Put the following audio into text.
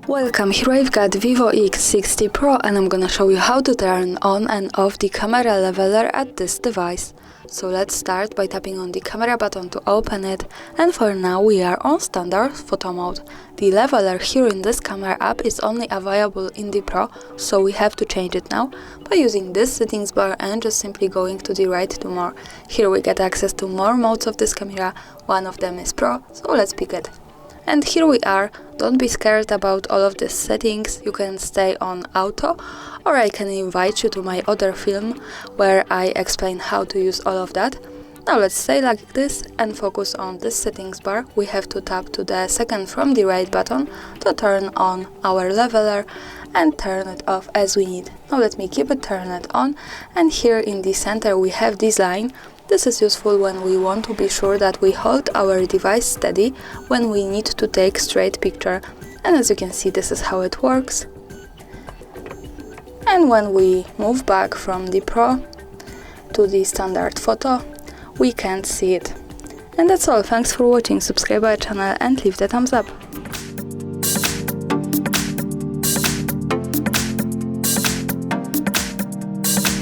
Welcome, here I've got VIVO X60 Pro and I'm gonna show you how to turn on and off the camera leveler at this device. So let's start by tapping on the camera button to open it, and for now we are on standard photo mode. The leveler here in this camera app is only available in the Pro, so we have to change it now by using this settings bar and just simply going to the right to more. Here we get access to more modes of this camera, one of them is Pro, so let's pick it. And here we are. Don't be scared about all of these settings, you can stay on auto, or I can invite you to my other film where I explain how to use all of that. Now let's stay like this and focus on this settings bar. We have to tap to the second from the right button to turn on our leveler and turn it off as we need. Now let me keep it turned on, and here in the center we have this line. This is useful when we want to be sure that we hold our device steady when we need to take straight picture. And as you can see, this is how it works. And when we move back from the Pro to the standard photo, we can't see it. And that's all. Thanks for watching. Subscribe our channel and leave the thumbs up.